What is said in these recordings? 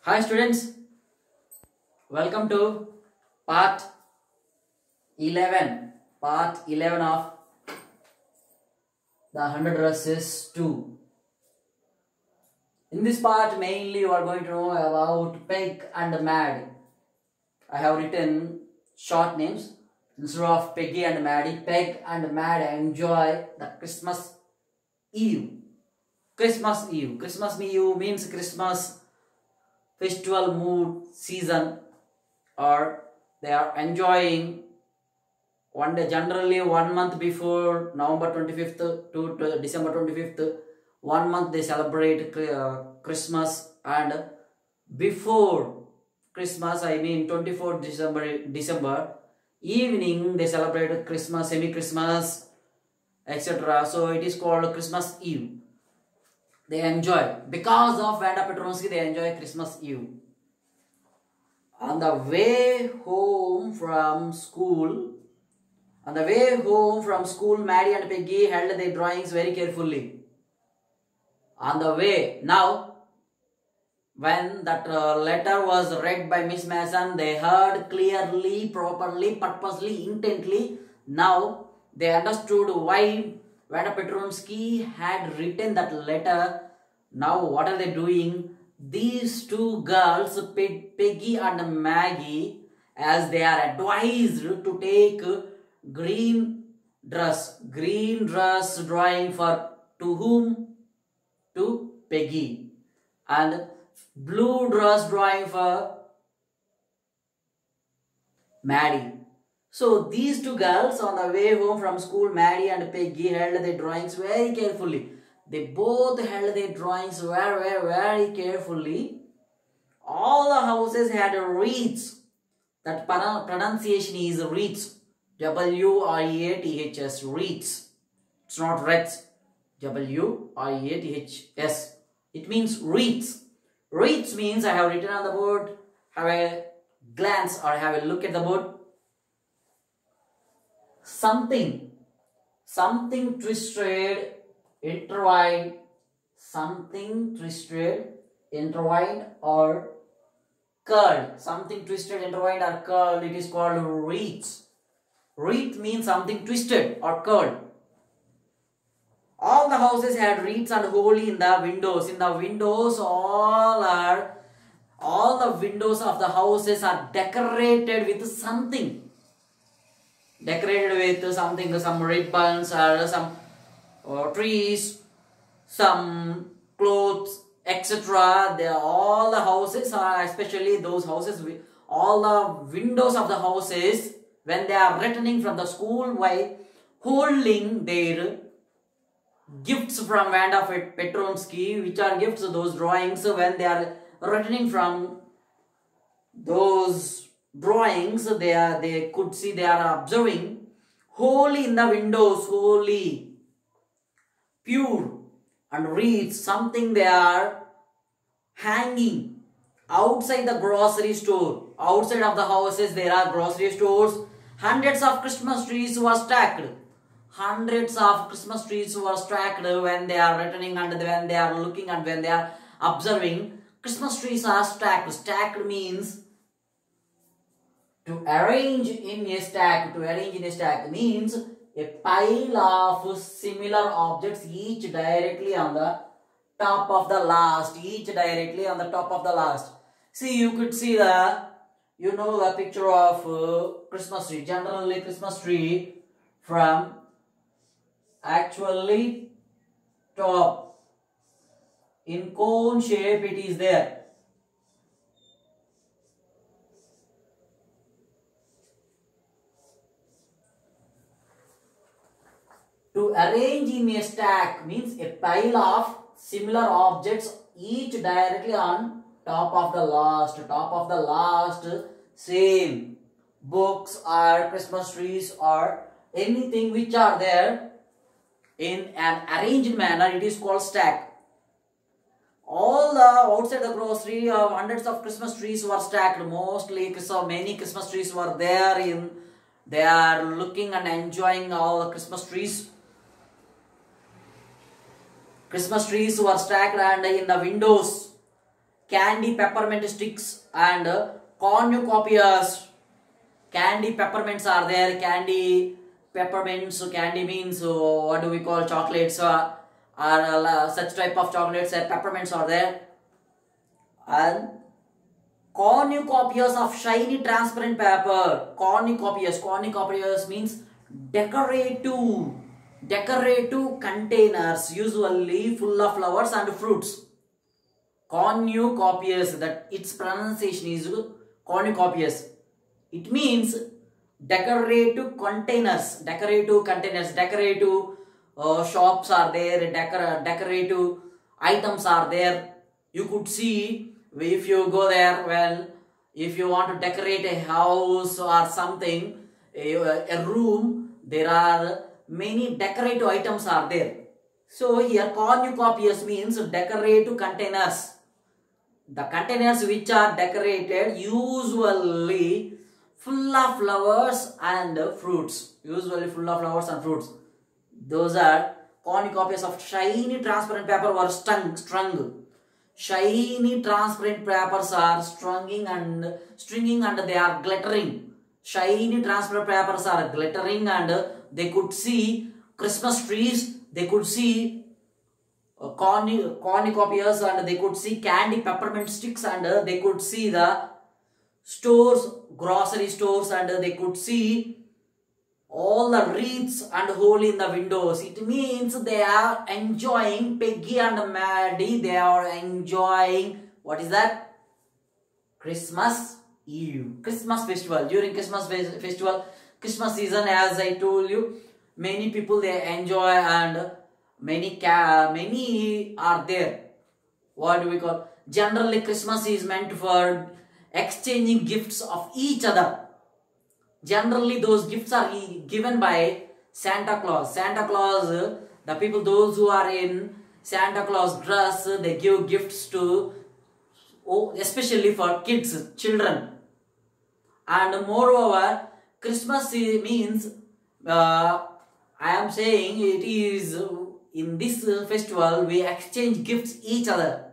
Hi students, welcome to part 11. Part 11 of the 100 verses 2. In this part mainly you are going to know about Peg and Mad. I have written short names instead of Peggy and Maddie. Peg and Mad enjoy the Christmas Eve. Christmas Eve. Christmas Eve means Christmas festival mood season, or they are enjoying one day, generally 1 month before November 25th to December 25th. 1 month they celebrate Christmas, and before Christmas, I mean 24th December evening they celebrate Christmas, semi-Christmas, etc. So it is called Christmas Eve. They enjoy, because of Vanda Petronsky, they enjoy Christmas Eve. On the way home from school, Maddie and Peggy held their drawings very carefully. On the way, now, when that letter was read by Miss Mason, they heard clearly, properly, purposely, intently. Now, they understood why Vanda Petronsky had written that letter. Now what are they doing? These two girls, Peggy and Maggie, as they are advised to take green dress drawing for, to whom? To Peggy, and blue dress drawing for Maddie. So these two girls, on the way home from school, Maddie and Peggy held their drawings very carefully. They both held their drawings very carefully. All the houses had wreaths. That pronunciation is wreaths. W-R-E-A-T-H-S. Wreaths. It's not wreaths. W-R-E-A-T-H-S. It means wreaths. Wreaths means, I have written on the board. Have a glance or have a look at the board. Something twisted, intertwined, or curled. Something twisted, intertwined, or curled, it is called wreaths. Wreath means something twisted or curled. All the houses had wreaths and holy in the windows. In the windows, all the windows of the houses are decorated with something. Some ribbons or some trees, some clothes, etc. All the houses are, especially those houses, all the windows of the houses, when they are returning from the school, while holding their gifts from Vanda Petronsky, which are gifts, those drawings, when they are returning from those drawings, they could see, they are observing holy in the windows, holy, pure, and wreaths, something they are hanging outside the grocery store. Outside of the houses there are grocery stores. Hundreds of Christmas trees were stacked. When they are returning, and when they are looking, and when they are observing. Christmas trees are stacked. Stacked means to arrange in a stack. Means a pile of similar objects, each directly on the top of the last. See, you could see the picture of Christmas tree. Generally, Christmas tree from actually top in cone shape, it is there. To arrange in a stack means a pile of similar objects, each directly on top of the last. Same books or Christmas trees or anything which are there in an arranged manner, it is called stack. All the outside the grocery, hundreds of Christmas trees were stacked. Mostly, so many Christmas trees were there. They are looking and enjoying all the Christmas trees. Christmas trees were stacked, and in the windows candy peppermint sticks and cornucopias. Candy peppermints are there. Candy peppermints. Candy means what do we call chocolates or such type of chocolates. Peppermints are there. And cornucopias of shiny transparent paper. Cornucopias means decorative containers, usually full of flowers and fruits. Cornucopias, that its pronunciation is cornucopias. It means decorative containers. Decorative shops are there. Decorative items are there. You could see if you go there. Well, if you want to decorate a house or something, a room, there are many decorative items are there. So here cornucopias means decorative containers. The containers which are decorated usually full of flowers and fruits. Those are cornucopias of shiny transparent paper were strung. Shiny transparent papers are stringing and they are glittering. Shiny transparent papers are glittering and they could see Christmas trees. They could see cornucopias and they could see candy peppermint sticks and they could see the stores, grocery stores, and they could see all the wreaths and hole in the windows. It means they are enjoying, Peggy and Maddie, they are enjoying, what is that? Christmas Eve, Christmas festival. During Christmas festival, Christmas season, as I told you, many people they enjoy and many are there. What do we call? Generally, Christmas is meant for exchanging gifts of each other. Generally, those gifts are given by Santa Claus. Santa Claus, the people, those who are in Santa Claus dress, they give gifts to, especially for kids, children. And moreover, Christmas means, I am saying it is in this festival, we exchange gifts each other.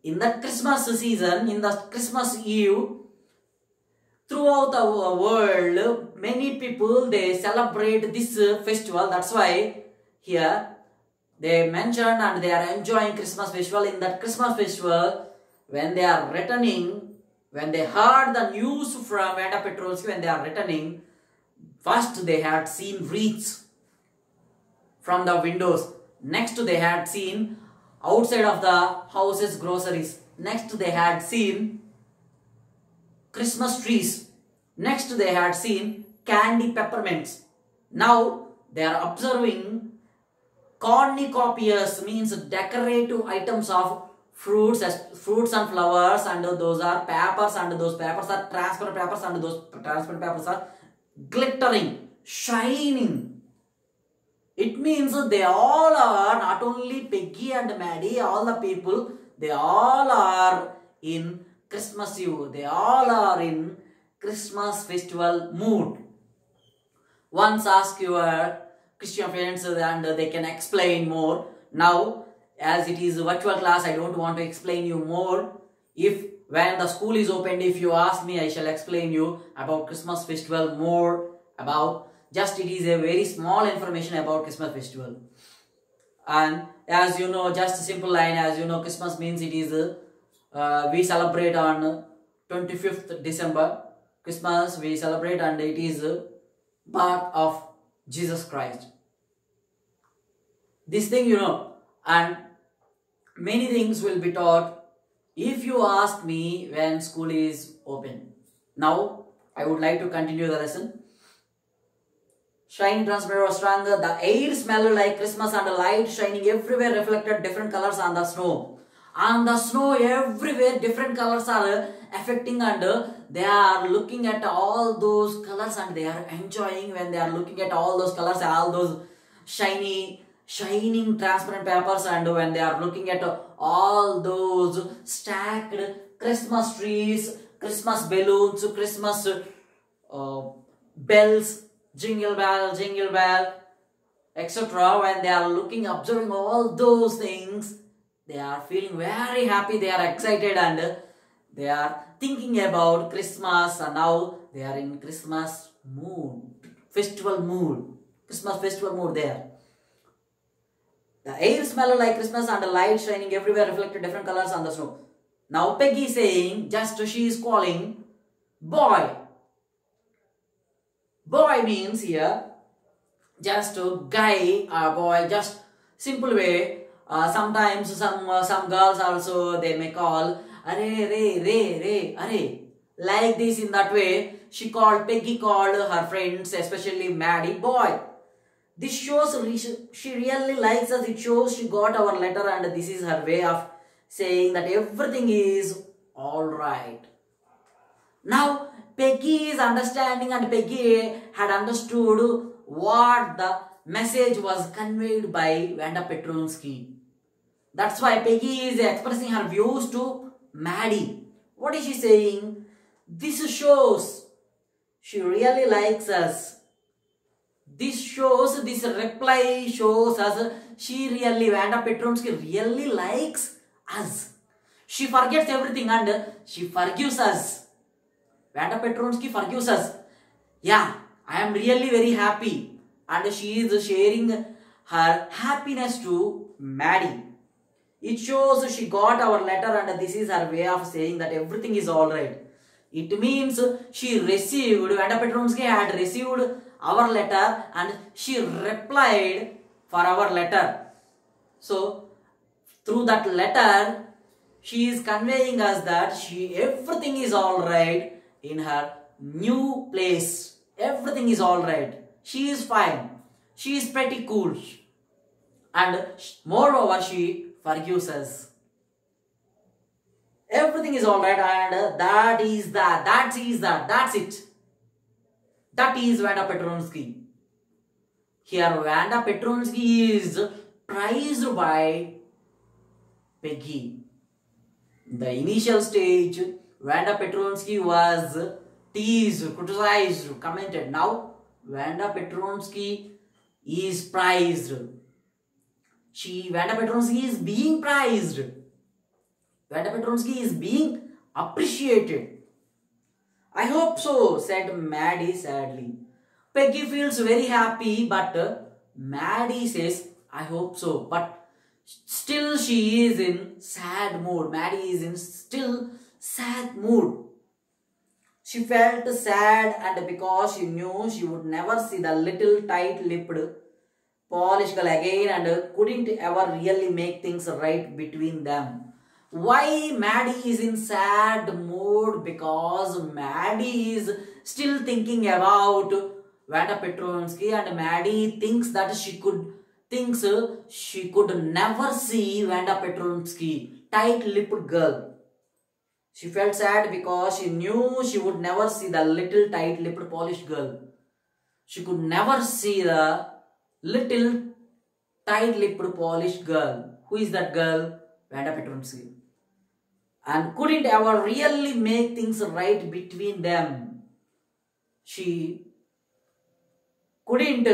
In the Christmas season, in the Christmas Eve, throughout the world, many people they celebrate this festival. That's why here they mentioned and they are enjoying Christmas festival. In that Christmas festival, when they are returning, when they heard the news from Vanda Petrovsky, when they are returning, first they had seen wreaths from the windows. Next they had seen outside of the houses groceries. Next they had seen Christmas trees. Next they had seen candy peppermints. Now they are observing cornucopias, means decorative items of fruits and flowers, and those are papers, and those papers are transparent papers, and those transparent papers are glittering, shining. It means they all are, not only Peggy and Maddie, all the people, they all are in Christmas Eve. They all are in Christmas festival mood. Once ask your Christian friends and they can explain more. Now, as it is a virtual class, I don't want to explain you more. When the school is opened, if you ask me, I shall explain you about Christmas festival more about. Just it is a very small information about Christmas festival. And as you know, just a simple line, as you know, Christmas means it is we celebrate on 25th December. Christmas we celebrate and it is birth of Jesus Christ. This thing you know, and many things will be taught if you ask me when school is open. Now I would like to continue the lesson. Shiny, transparent or stronger, the air smelled like Christmas and the light shining everywhere reflected different colors on the snow. On the snow everywhere different colors are affecting and they are looking at all those colors and they are enjoying when they are looking at all those colors, all those shining transparent papers, and when they are looking at all those stacked Christmas trees, Christmas balloons, Christmas bells, jingle bell, etc. When they are looking, observing all those things, They are feeling very happy, they are excited, and they are thinking about Christmas, and now they are in Christmas mood, festival mood, Christmas festival mood there. The air smell like Christmas and the light shining everywhere reflected different colors on the snow. Now Peggy is saying, just she is calling, boy. Boy means here, just a guy or boy, just simple way. Sometimes some girls also they may call, are, re, are. Like this, in that way, Peggy called her friends, especially Maddie, boy. This shows she really likes us. It shows she got our letter, and this is her way of saying that everything is alright. Now Peggy is understanding, and Peggy had understood what the message was conveyed by Wanda Petronsky. That's why Peggy is expressing her views to Maddie. What is she saying? This shows she really likes us. This reply shows us Wanda Petronsky really likes us. She forgets everything and she forgives us. Wanda Petronsky forgives us. Yeah, I am really very happy. And she is sharing her happiness to Maddie. It shows she got our letter, and this is her way of saying that everything is alright. It means Wanda Petronsky had received our letter and she replied for our letter. So, through that letter, she is conveying us that everything is alright in her new place. Everything is alright. She is fine. She is pretty cool. And moreover, she forgives us. Everything is alright, and that's it. That is Wanda Petronsky. Here Wanda Petronsky is praised by Peggy. In the initial stage, Wanda Petronsky was teased, criticized, commented. Now Wanda Petronsky is praised. Wanda Petronsky is being praised. Wanda Petronsky is being appreciated. I hope so, said Maddie sadly. Peggy feels very happy, but Maddie says, I hope so. But still she is in sad mood. Maddie is in still sad mood. She felt sad, and because she knew she would never see the little tight-lipped Polish girl again, and couldn't ever really make things right between them. Why Maddie is in sad mood? Because Maddie is still thinking about Wanda Petronsky, and Maddie thinks that she could never see Wanda Petronsky, tight-lipped girl. She felt sad because she knew she would never see the little tight-lipped Polish girl. She could never see the little tight-lipped Polish girl. Who is that girl? Wanda Petronsky. And couldn't ever really make things right between them. She couldn't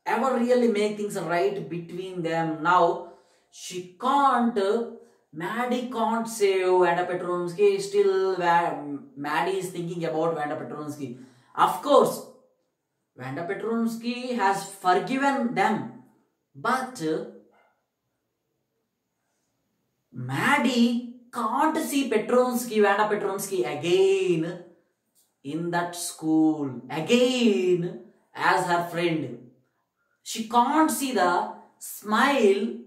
ever really make things right between them. Now she can't. Maddie can't save Wanda Petronsky. Still, Maddie is thinking about Wanda Petronsky. Of course, Wanda Petronsky has forgiven them, but Maddie can't see Wanda Petronsky again in that school, again as her friend. She can't see the smile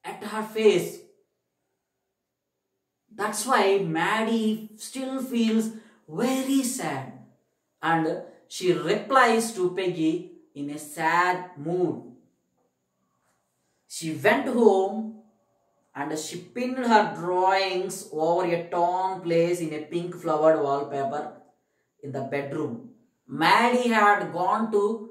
at her face. That's why Maddie still feels very sad, and she replies to Peggy in a sad mood. She went home and she pinned her drawings over a torn place in a pink flowered wallpaper in the bedroom. Maddie had gone to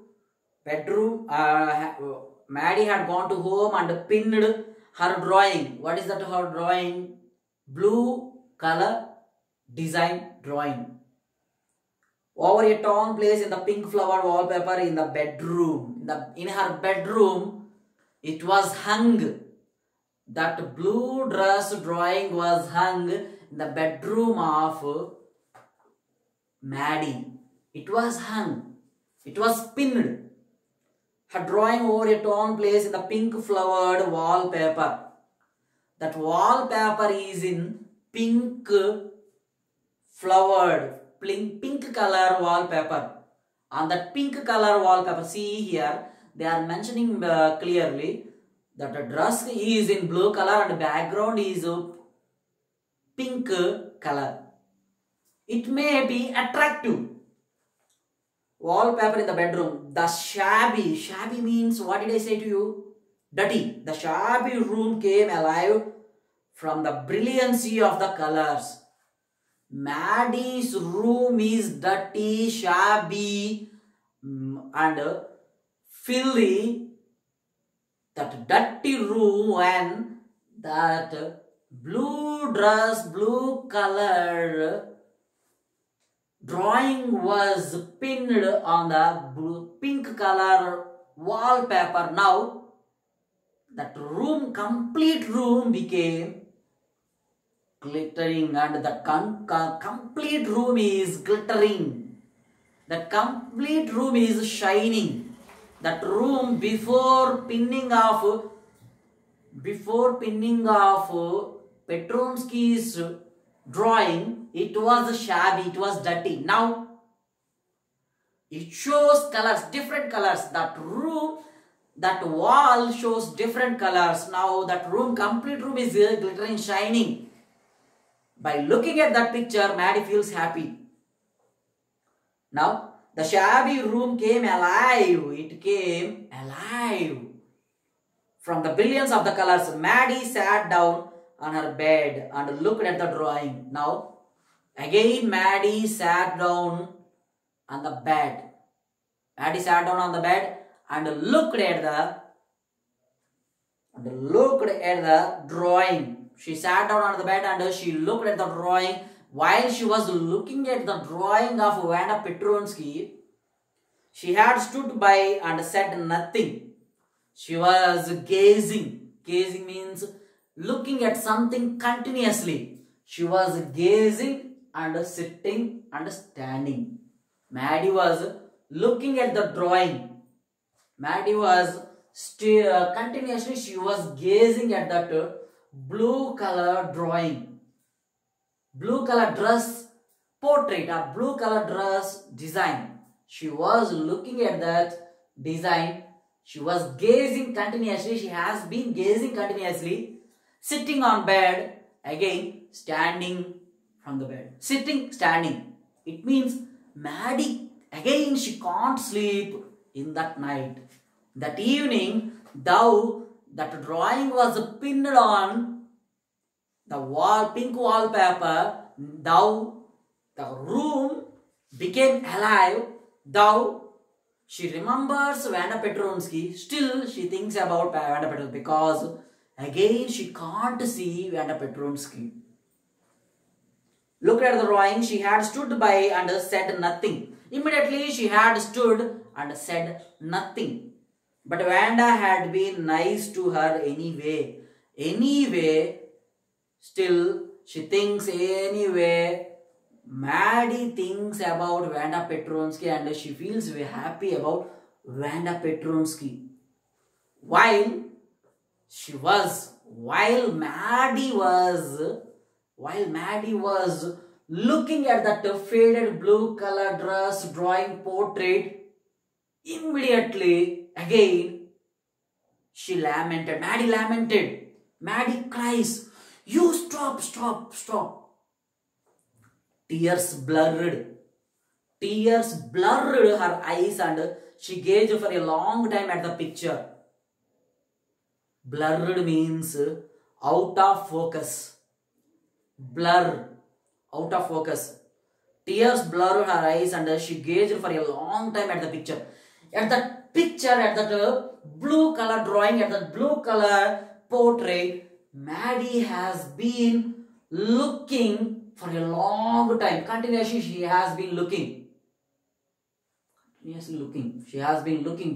home and pinned her drawing. What is that her drawing? Blue color design drawing. Over a torn place in the pink flowered wallpaper in the bedroom. In her bedroom, it was hung. That blue dress drawing was hung in the bedroom of Maddie. It was hung. It was pinned. Her drawing over a torn place in the pink flowered wallpaper. That wallpaper is in pink flowered, pink color wallpaper. On that pink color wallpaper, see here, they are mentioning clearly that the dress is in blue color and background is pink color. It may be attractive. Wallpaper in the bedroom. The shabby means, what did I say to you? Dirty. The shabby room came alive from the brilliancy of the colors. Maddie's room is dirty, shabby, and filthy. That dirty room when that blue dress, blue color drawing was pinned on the pink color wallpaper. Now that room, complete room became glittering, and the complete room is glittering. The complete room is shining. That room before pinning off Petronsky's drawing, it was shabby, it was dirty. Now it shows colors, different colors. That room, that wall shows different colors. Now that room, complete room is glittering, shining. By looking at that picture, Maddie feels happy. Now the shabby room came alive. It came alive. From the brilliance of the colors, Maddie sat down on her bed and looked at the drawing. Now, again Maddie sat down on the bed. Maddie sat down on the bed and looked at the drawing. She sat down on the bed and she looked at the drawing. While she was looking at the drawing of Vanda Petronsky, she had stood by and said nothing. She was gazing. Gazing means looking at something continuously. She was gazing and sitting and standing. Maddie was looking at the drawing. Maddie was still continuously, she was gazing at that blue color drawing. Blue color dress portrait or blue color dress design. She was looking at that design. She was gazing continuously. She has been gazing continuously. Sitting on bed. Again standing from the bed. Sitting, standing. It means Maddie, again she can't sleep in that night. That evening, though that drawing was pinned on the wall, pink wallpaper, though the room became alive, though she remembers Vanda Petronsky, still she thinks about Vanda Petronsky because again she can't see Vanda Petronsky. Look at the drawing. She had stood by and said nothing. Immediately she had stood and said nothing. But Vanda had been nice to her anyway. Still, she thinks anyway. Maddie thinks about Vanda Petronsky and she feels very happy about Vanda Petronsky. While Maddie was looking at that faded blue color dress drawing portrait, immediately again she lamented. Maddie lamented. Maddie cries, "You stop. Tears blurred her eyes and she gazed for a long time at the picture. Blurred means out of focus. Blur, out of focus. Tears blurred her eyes and she gazed for a long time at the picture. At that blue color drawing, at that blue color portrait, Maddie has been looking for a long time. Continuously she has been looking.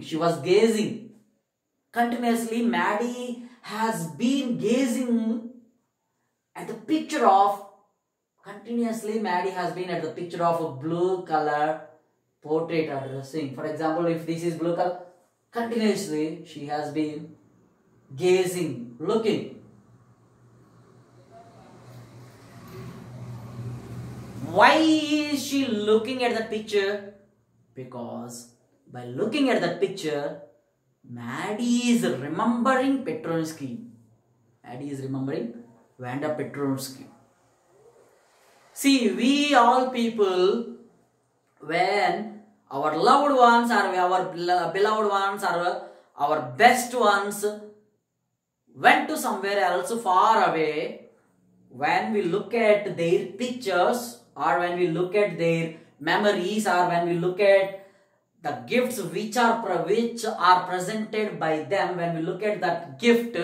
She was gazing. Continuously Maddie has been gazing at the picture of, continuously Maddie has been at the picture of a blue color portrait or dressing. For example, if this is blue color, continuously she has been gazing, looking. Why is she looking at the picture? Because by looking at that picture, Maddie is remembering Petronsky. Maddie is remembering Vanda Petronsky. See, we all people, when our loved ones or our beloved ones or our best ones went to somewhere else far away, when we look at their pictures or when we look at their memories or when we look at the gifts which are presented by them, when we look at that gift,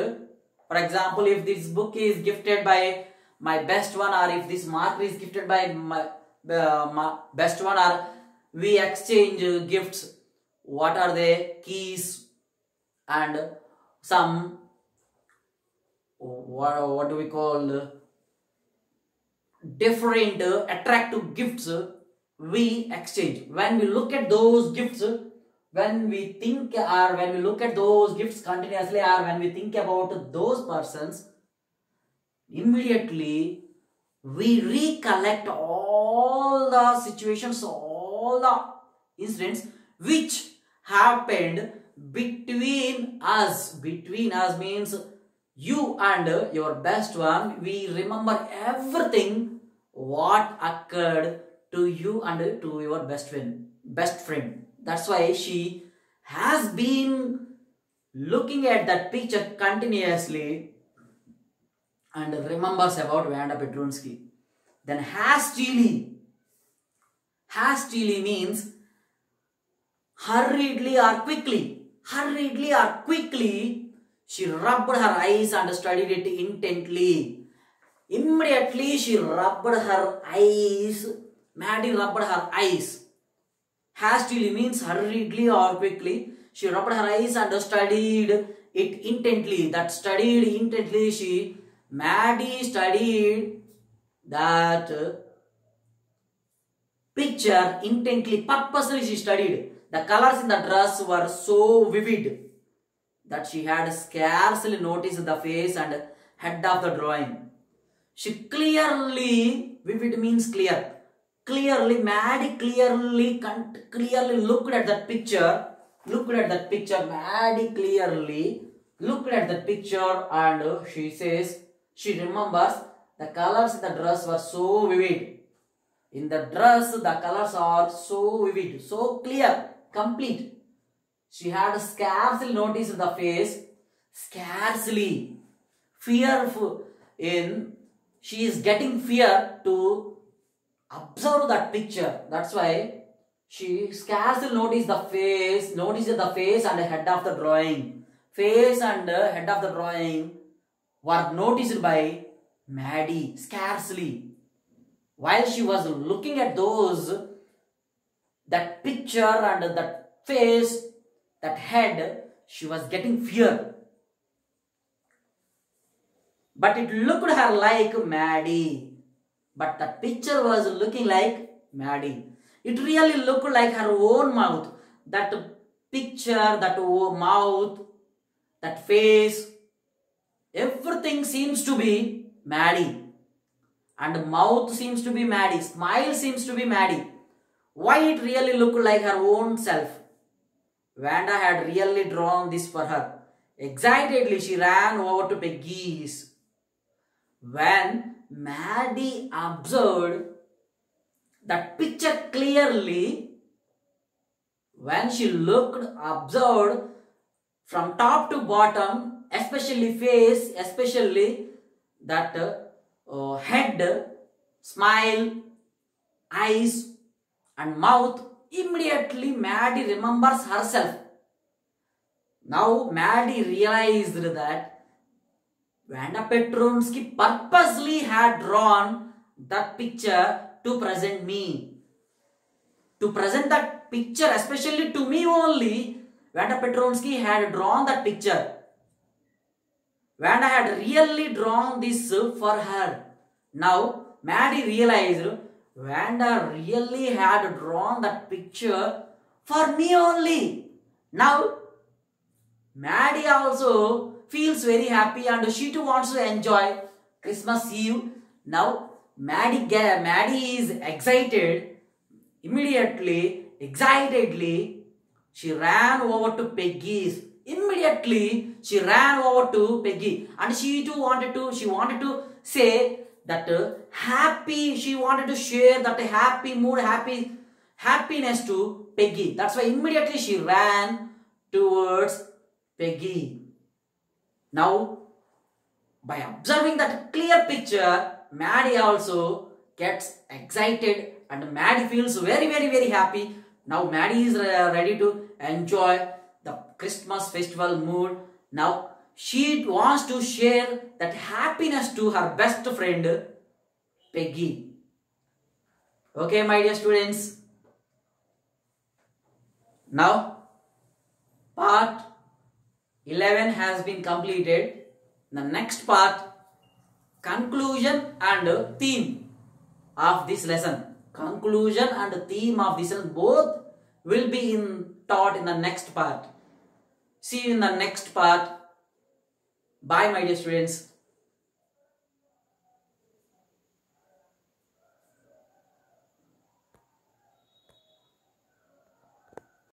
for example, if this book is gifted by my best one or if this marker is gifted by my best one, or we exchange gifts, what are they? Keys and some, what do we call, different attractive gifts we exchange. When we look at those gifts, when we think or when we look at those gifts continuously or when we think about those persons, immediately we recollect all the situations, all the incidents which happened between us. Between us means you and your best one. We remember everything what occurred to you and to your best friend. That's why she has been looking at that picture continuously and remembers about Vanda Petronsky. Then hastily means hurriedly or quickly. Hurriedly or quickly, she rubbed her eyes and studied it intently. Immediately she rubbed her eyes. Maddie rubbed her eyes. Hastily means hurriedly or quickly. She rubbed her eyes and studied it intently. That studied intently, Maddie studied that picture intently, purposely she studied. The colors in the dress were so vivid that she had scarcely noticed the face and head of the drawing. She clearly, vivid means clear. Clearly, Maddie clearly looked at that picture. Maddie clearly looked at that picture and she says, she remembers the colors in the dress were so vivid. In the dress, the colors are so vivid, so clear, complete. She had scarcely noticed the face, scarcely. Fearful she is getting fear to observe that picture. That's why she scarcely noticed the face and head of the drawing. Face and head of the drawing were noticed by Maddie, scarcely. While she was looking at that picture and that face, that head, she was getting fear. But it looked her like Maddie. But that picture was looking like Maddie. It really looked like her own mouth. That picture, that mouth, that face, everything seems to be Maddie. And mouth seems to be Maddie. Smile seems to be Maddie. Why it really looked like her own self? Vanda had really drawn this for her. Excitedly, she ran over to Peggy's. When Maddie observed that picture clearly, when she observed from top to bottom, especially face, especially that head, smile, eyes and mouth, immediately Maddie remembers herself. Now Maddie realized that Vanda Petronsky purposely had drawn that picture to present me. To present that picture especially to me only, Vanda Petronsky had drawn that picture. Vanda had really drawn this for her. Now, Maddie realized Vanda really had drawn that picture for me only. Now, Maddie also feels very happy and she too wants to enjoy Christmas Eve. Now, Maddie is excited. Excitedly, she ran over to Peggy's. Immediately, she ran over to Peggy, and she wanted to say that happy. She wanted to share that happy mood, happiness to Peggy. That's why immediately she ran towards Peggy. Now, by observing that clear picture, Maddie also gets excited and Maddie feels very happy. Now Maddie is ready to enjoy the Christmas festival mood. Now she wants to share that happiness to her best friend Peggy. Okay, my dear students. Now part 11 has been completed. The next part, conclusion and theme of this lesson. Conclusion and theme of this lesson both will be taught in the next part. See you in the next part. Bye, my dear students.